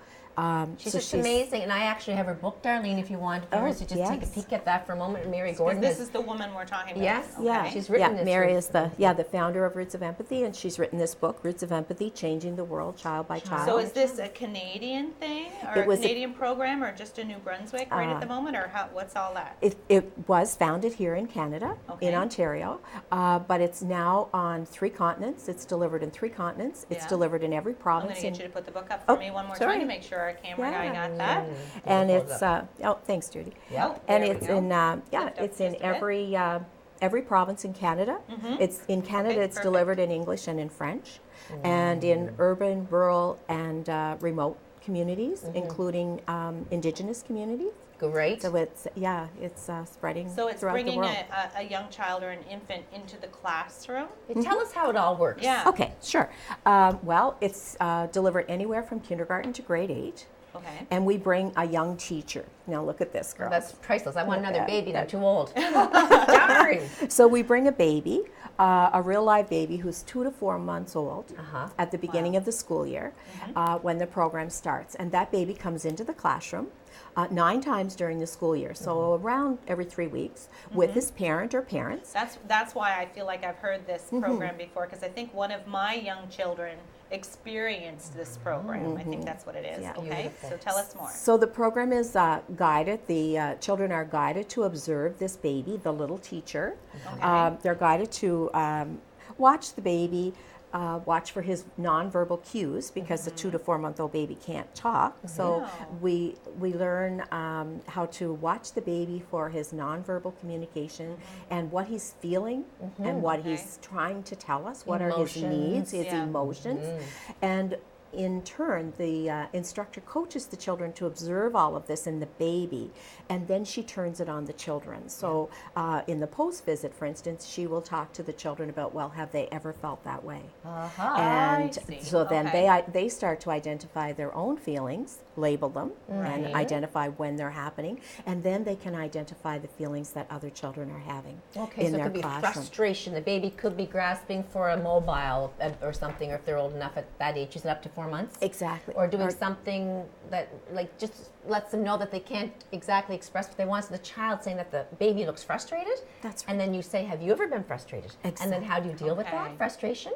She's just amazing, and I actually have her book, Darlene, if you want viewers to just take a yes. peek at that for a moment. Mary Gordon This is the woman we're talking about. Yes, Okay. she's written this. Mary book. is the founder of Roots of Empathy, and she's written this book, Roots of Empathy: Changing the World Child by Child. So is this a Canadian thing, or It was a Canadian program, or just a New Brunswick right at the moment, or what's all that? It was founded here in Canada, Okay. in Ontario, but it's now on 3 continents. It's delivered in 3 continents. It's Yeah. delivered in every I'm going province. to get you to put the book up for me one more time sorry. to make sure our camera guy got that. And Hold it's up. thanks, Judy. Yep. And There we it's go. in Lift up it's in just a bit. every province in Canada. It's in Canada. Okay, It's perfect. delivered in English and in French, and in urban, rural, and remote communities, including Indigenous communities. Great. So it's spreading So it's throughout the bringing world. a young child or an infant into the classroom. Tell us how it all works. Yeah. Okay, sure. Well, it's delivered anywhere from kindergarten to grade 8. Okay. And we bring a young teacher. Now look at this, girl. That's priceless. I want another Yeah, baby. yeah. They're too old. Darn. So we bring a baby, a real live baby who's 2 to 4 months old Uh-huh. at the beginning of the school year when the program starts. And that baby comes into the classroom 9 times during the school year, so around every 3 weeks with his parent or parents. That's why I feel like I've heard this program before, because I think one of my young children experienced this program. I think that's what it is. Yeah. Okay. Beautiful. So tell us more. So the program is guided. The children are guided to observe this baby, the little teacher. Okay. They're guided to watch the baby, watch for his nonverbal cues because the 2 to 4 month old baby can't talk. So we learn how to watch the baby for his nonverbal communication and what he's feeling and what he's trying to tell us. What are his needs, his Yeah. emotions, and in turn, the instructor coaches the children to observe all of this in the baby, and then she turns it on the children. So in the post visit, for instance, she will talk to the children about, well, have they ever felt that way? And see. so then Okay. they start to identify their own feelings, label them, and Right. identify when they're happening, and then they can identify the feelings that other children are having Okay, in so it their could be classroom. frustration. The baby could be grasping for a mobile or something, or if they're old enough at that age. Is it up to 4 months? Exactly. Or doing something that just lets them know that they can't exactly express what they want. So the child saying that the baby looks frustrated. That's And then you say, have you ever been frustrated? And then Exactly. how do you deal with Okay. that? Frustration?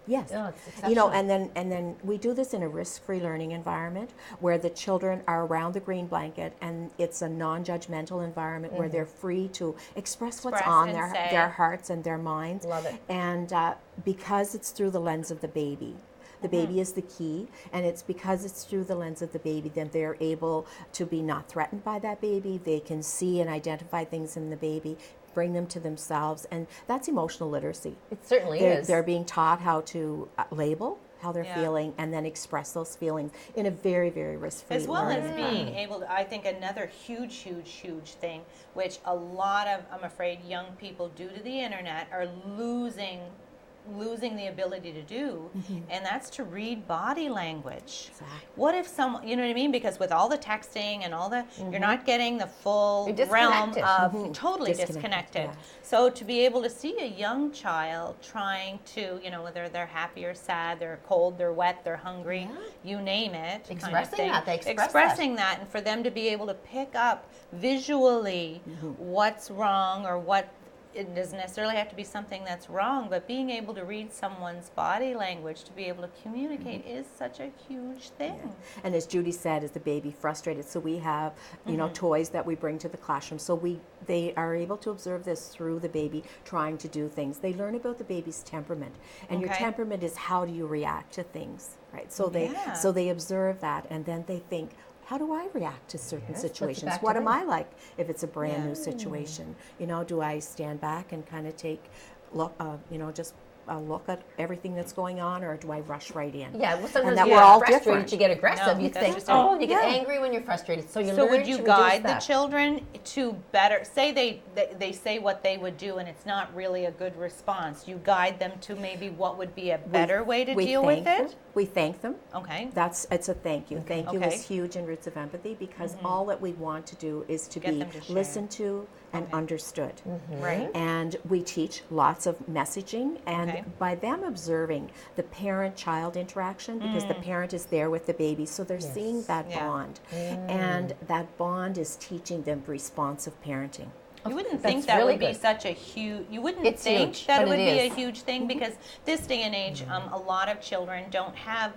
Yes. Oh, it's You know, exceptional. and then we do this in a risk-free learning environment where the children are around the green blanket, and it's a non-judgmental environment where they're free to express what's Express on and say. their hearts and their minds. Love it. And because it's through the lens of the baby. The baby is the key, and it's because it's through the lens of the baby that they're able to be not threatened by that baby. They can see and identify things in the baby, bring them to themselves, and that's emotional literacy. It certainly They're, is. they're being taught how to label how they're Yeah. feeling and then express those feelings in a very, very risk-free As well as learning being able to, I think another huge thing, which a lot of, I'm afraid, young people due to the internet are losing the ability to do, and that's to read body language. Exactly. What if someone, you know what I mean? Because with all the texting and all the, you're not getting the full You're realm disconnected. of totally Disconnected, disconnected. yeah. So to be able to see a young child trying to, whether they're happy or sad, they're cold, they're wet, they're hungry, you name it, kind of Expressing thing. that, they express Expressing that, and for them to be able to pick up visually what's wrong or what. It doesn't necessarily have to be something that's wrong, but being able to read someone's body language to be able to communicate is such a huge thing. And as Judy said, is the baby frustrated? So we have, toys that we bring to the classroom. So they are able to observe this through the baby trying to do things. They learn about the baby's temperament, and your Okay. temperament is how do you react to things, right? So Yeah. they observe that, and then they think, how do I react to certain Yes, puts it situations? back to What am them. I like if it's a brand Yeah. new situation? Do I stand back and kind of look at everything that's going on, or do I rush right in? Yeah, well, sometimes that you we're get all frustrated, different. you get aggressive, No, you that's think, just oh, you get Yeah. angry when you're frustrated. So you So learn would you to guide reduce the that. children to better say they say what they would do and it's not really a good response? You guide them to maybe what would be a better way to We deal with thank it? them. We thank them. Okay. It's a thank you. Thank you Okay. is huge in Roots of Empathy because all that we want to do is to Get be them to share. listened to and Okay. understood. Right. And we teach lots of messaging, and Okay. by them observing the parent-child interaction, because the parent is there with the baby, so they're seeing that Yeah. bond. And that bond is teaching them responsive parenting. You wouldn't That's think that really would be good. such a huge. You wouldn't It's think huge, that but it would it be a is. huge thing because this day and age, a lot of children don't have.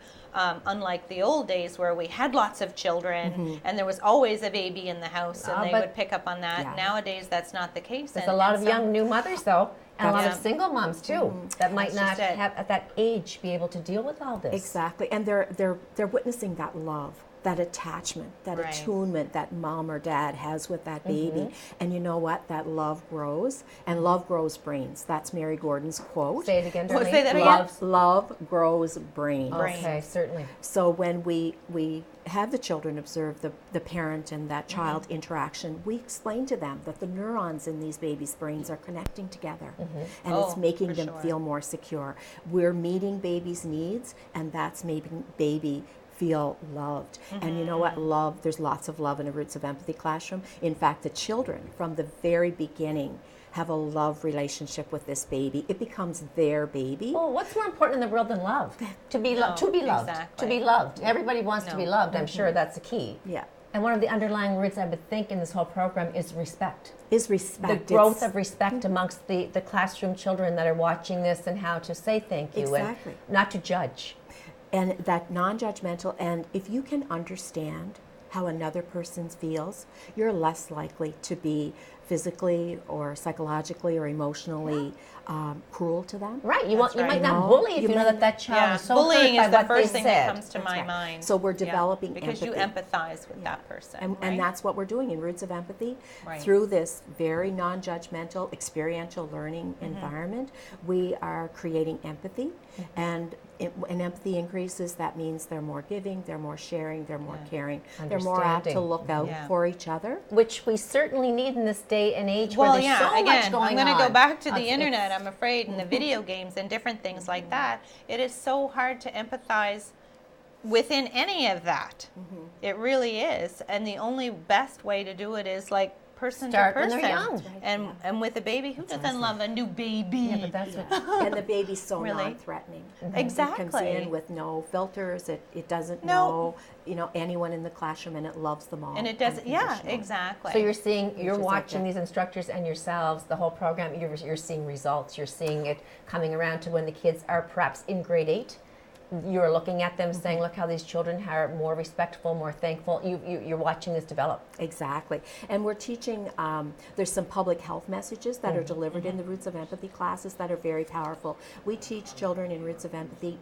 Unlike the old days where we had lots of children and there was always a baby in the house and they but- would pick up on that. Yeah. Nowadays, that's not the case. There's and- a lot and of young new mothers, though, and a lot of Yeah. single moms, too, that might That's just not it. have, at that age, be able to deal with all this. Exactly, and they're witnessing that love that attachment, that Right. attunement that mom or dad has with that baby. And you know what? That love grows, and love grows brains. That's Mary Gordon's quote. Say it again, Well, Darlene. say that again. Love grows brains. Okay, certainly. So when we have the children observe the parent and that child interaction, we explain to them that the neurons in these babies' brains are connecting together, and it's Oh, making for them sure. feel more secure. We're meeting baby's needs, and that's making baby feel loved. And you know what? Love, there's lots of love in a Roots of Empathy classroom. In fact, the children from the very beginning have a love relationship with this baby. It becomes their baby. Well, what's more important in the world than love? To be No, loved. To be loved. exactly. To be loved. Everybody wants to be No. loved. I'm sure that's the key. Yeah. And one of the underlying words I would think in this whole program is respect. Is The respect. growth It's- of respect amongst the classroom children that are watching this, and how to say thank you Exactly. and not to judge. and that non-judgmental, and if you can understand how another person feels, you're less likely to be physically or psychologically or emotionally cruel to them. Right. You That's might right. not No, bully if you you know might- that child Yeah, is so bullying hurt is by the what first they thing said. that comes to That's my right. mind. So we're Yeah, developing because you empathy. empathize with that person, And right? that's what we're doing in Roots of Empathy. Right. Through this very non-judgmental, experiential learning environment, we are creating empathy. And when empathy increases, that means they're more giving, they're more sharing, they're more caring, they're more apt to Understanding. look out Yeah. for each other. Which we certainly need in this day and age Well, where there's yeah, so much again, going I'm on. going to go back to the It's- internet, I'm afraid, and the video games and different things like that. It is so hard to empathize within any of that. It really is. And the only best way to do it is like person Start to when person. they're young. And with a baby, who doesn't love a new baby? Yeah, but that's what And the baby's so Really? non-threatening. It comes Exactly. in with no filters. It doesn't No. know, anyone in the classroom, and it loves them all. And it does, yeah, unconditionally. exactly. So you're just like watching that. these instructors and yourselves, the whole program, you're seeing results, you're seeing it coming around to when the kids are perhaps in grade 8. You're looking at them saying, look how these children are more respectful, more thankful. You're watching this develop. Exactly. And we're teaching, there's some public health messages that are delivered in the Roots of Empathy classes that are very powerful. We teach children in Roots of Empathy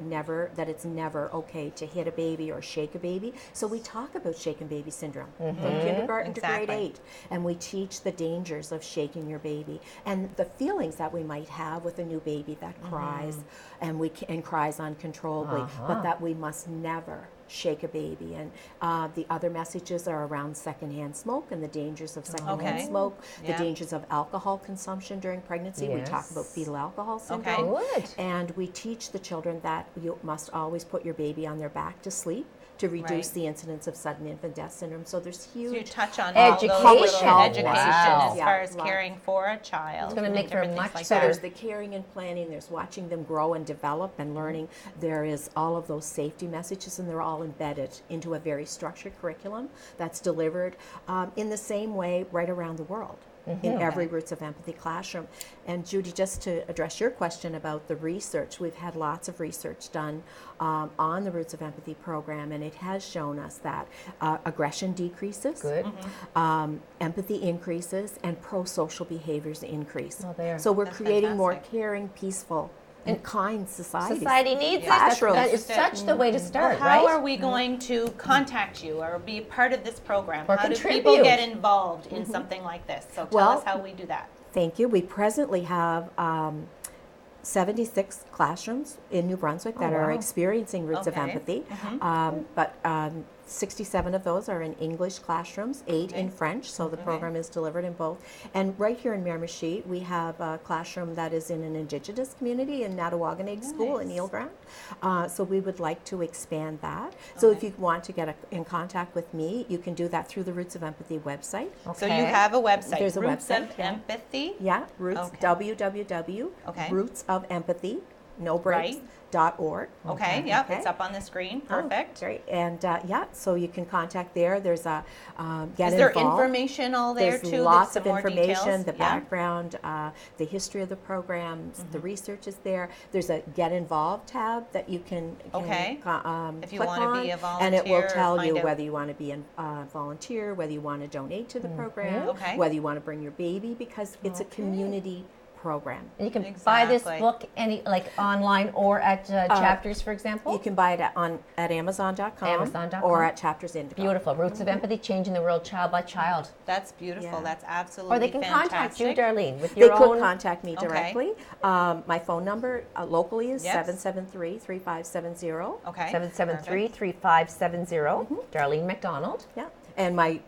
that it's never okay to hit a baby or shake a baby. So we talk about shaken baby syndrome from kindergarten to grade Exactly. 8. And we teach the dangers of shaking your baby and the feelings that we might have with a new baby that cries and cries uncontrollably, but that we must never shake a baby. And the other messages are around secondhand smoke and the dangers of secondhand Okay. smoke, Yeah. the dangers of alcohol consumption during pregnancy. We talk about Yes. fetal alcohol Okay. syndrome. Good. And we teach the children that you must always put your baby on their back to sleep to reduce Right. the incidence of sudden infant death syndrome. So there's So you huge touch on Education. all those little Wow. education as Yeah, far as lots. caring for a child. It's gonna and make for a different things much like So that. there's the caring and planning, there's watching them grow and develop and learning. There is all of those safety messages, and they're all embedded into a very structured curriculum that's delivered in the same way right around the world. In every Roots of Empathy classroom. And Judy, just to address your question about the research, we've had lots of research done on the Roots of Empathy program, and it has shown us that aggression decreases, Good. empathy increases, and pro-social behaviors increase. Oh, there. So we're That's creating more fantastic. caring, peaceful, and kind societies. Society needs Yeah. this. Classrooms. That is such the way to start, Well, how right? are we going to contact you or be part of this program? Or how do people contribute. get involved in something like this? So tell Well, us how we do that. Thank you. We presently have 76 classrooms in New Brunswick that are wow. experiencing Roots of Okay. Empathy. But 67 of those are in English classrooms, 8 in French, so the program is delivered in both. And right here in Miramichi, we have a classroom that is in an Indigenous community in Natawaganeg School in Nice. Eel Grant. So we would like to expand that. So if you want to get in contact with me, you can do that through the Roots of Empathy website. So you have a website, There's a Roots website, of yeah. Empathy. Yeah, Roots, Okay. www. Okay. Roots of Empathy, no breaks, Right. .org. Okay, yep, Okay. it's up on the screen. Oh, Perfect. great. And so you can contact there. There's a get Is there involved. information all there There's too? lots That's of some more information, details? the Yeah? background, the history of the programs, the research is there. There's a Get Involved tab that you can Okay. If you click wanna on, be a and it will volunteer or tell you find out- whether you want to be a volunteer, whether you want to donate to the program, Okay. whether you want to bring your baby, because it's a community program. And you can buy this Exactly. book online or at Chapters, for example. You can buy it at Amazon.com, Amazon.com. or at Chapters Indigo. Beautiful. Roots of Empathy, changing the world child by child. That's beautiful. Yeah. That's absolutely Or they can contact you, fantastic. Darlene, with They your could own. contact me Okay. directly. My phone number locally is Yes. 773-3570. Okay. 773-3570. Darlene McDonald. Yeah, and my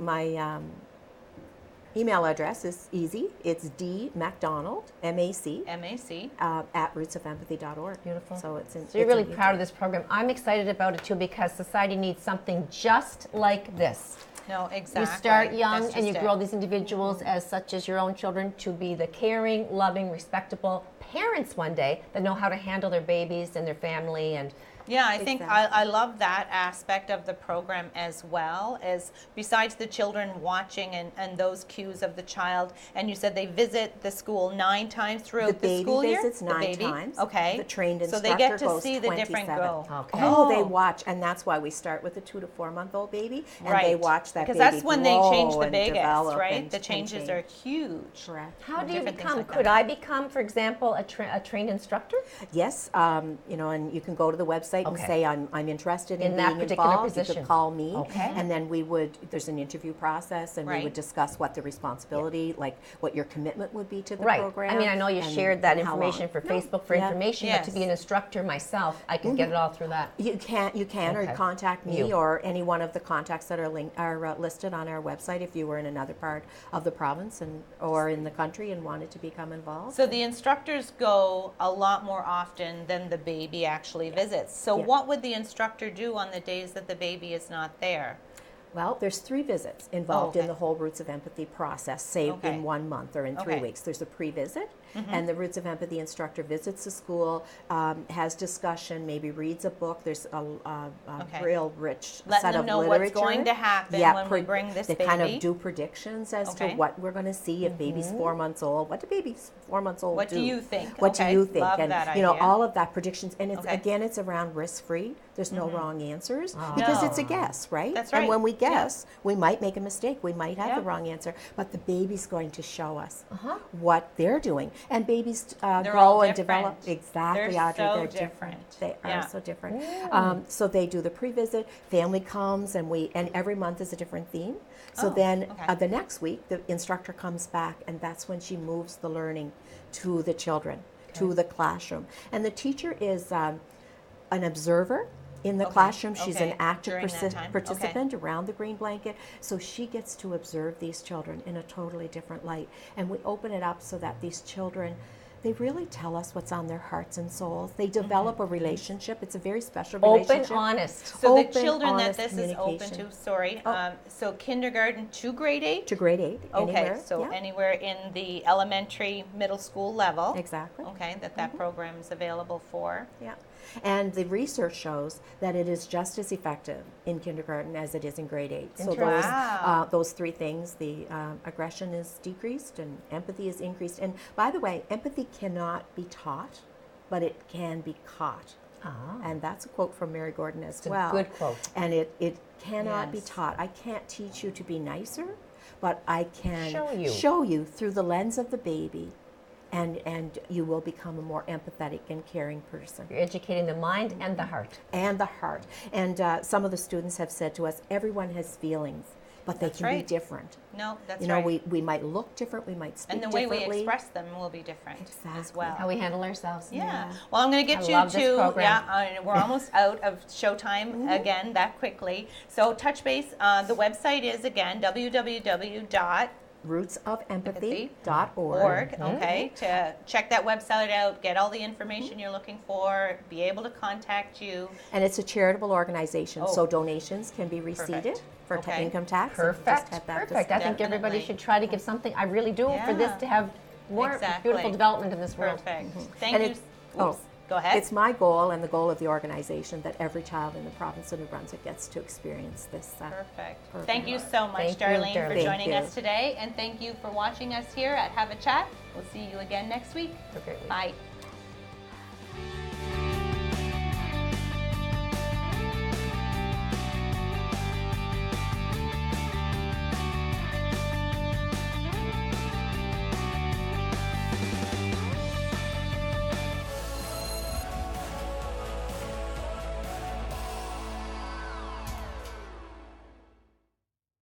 email address is easy. It's dmacdonald, M-A-C, MAC. at rootsofempathy.org. Beautiful. So it's So you're really proud of this program. I'm excited about it too because society needs something just like this. No, exactly. You start young That's and you just grow it. these individuals as such as your own children to be the caring, loving, respectable parents one day that know how to handle their babies and their family and Yeah, I think Exactly. I love that aspect of the program as well, as besides the children watching and those cues of the child. And you said they visit the school 9 times throughout The the baby school year? visits The 9 baby? times. Okay. The trained So instructor they get to goes see the different 27. go. Okay. Oh, they watch, and that's why we start with a 2 to 4 month old baby, and they Right. watch that Because baby that's when they grow change the and biggest, develop right? and- The and changes change. are huge. Correct. how do you Different things become? like Could that. I become, for example, a trained instructor? Yes, and you can go to the website and Okay. say I'm interested In in that being particular involved. You position. could call me, Okay. and then there's an interview process, and we Right. would discuss what the responsibility, like what your commitment would be to the Right. program. I mean, I know you and- shared that and how long. information for No, Facebook for yeah. information, but to Yes. be an instructor myself, I can get it all through that. You can, Okay. or contact me You. or any one of the contacts that are listed on our website if you were in another part of the province or in the country and wanted to become involved. So the instructors go a lot more often than the baby actually visits. So Yeah. what would the instructor do on the days that the baby is not there? Well, there's 3 visits involved in okay. the whole Roots of Empathy process, say Okay. in 1 month or in 3 Okay. weeks. There's a pre-visit, and the Roots of Empathy instructor visits the school, has discussion, maybe reads a book. There's a Okay. real rich Letting set them of know literature. what's going to happen when we bring this they kind baby. of do predictions as Okay. to what we're going to see if baby's 4 months old. What do babies 4 months old What do? do you think? What do Okay. you think? Love And that you know, idea. all of that predictions, and it's Okay. again, it's around risk-free. There's no wrong answers Oh. because No. it's a guess, right? That's And right. when we Yeah. guess, we might make a mistake. We might have the Yeah. wrong answer, but the baby's going to show us what they're doing. And babies They're grow all and develop. different. Exactly, They're Audrey. so They're different. They are Yeah. so different. So they do the pre-visit. Family comes, and every month is a different theme. So Oh, then okay. the next week, the instructor comes back, and that's when she moves the learning to the children, to the classroom. And the teacher is an observer in the Okay, classroom. She's okay, an active during that time, okay. participant around the green blanket. So she gets to observe these children in a totally different light. And we open it up so that these children, they really tell us what's on their hearts and souls. They develop a relationship. It's a very special relationship. Open, honest. So the Open, children that honest this is open communication. to, sorry, so kindergarten to grade 8? To grade 8, Okay, anywhere. so yeah. anywhere in the elementary, middle school level. Exactly. Okay, that program is available for. Yeah. And the research shows that it is just as effective in kindergarten as it is in grade 8. So Wow. those 3 things, the aggression is decreased and empathy is increased. And by the way, empathy cannot be taught, but it can be caught. And that's a quote from Mary Gordon as a well. good quote. And it cannot be Yes. taught. I can't teach you to be nicer, but I can Show you. through the lens of the baby, and you will become a more empathetic and caring person. You're educating the mind and the heart. And the heart. And some of the students have said to us, everyone has feelings, but they That's can be right. different. No, that's You know, right. we might look different, we might speak And the way we differently. express them will be different as Exactly. well. How we handle ourselves. Yeah. Well, I'm going to get I you love this to, program. we're almost out of showtime again that quickly. So touch base. The website is again www.org. rootsofempathy.org. Okay, to check that website out, get all the information you're looking for, be able to contact you. And it's a charitable organization, Oh. so donations can be receipted Perfect. for Okay. income tax. Perfect. Just have that Perfect. I think Definitely. everybody should try to give something. I really do for this Yeah. to have more Exactly. beautiful development in this world. Perfect. Thank And you. it's- Oops. Go ahead. It's my goal and the goal of the organization that every child in the province of New Brunswick gets to experience this. Perfect. program. Thank you so much, Thank you, Darlene, for Darlene. Thank joining you. us today. And thank you for watching us here at Have a Chat. We'll see you again next week. Have a great week. Bye.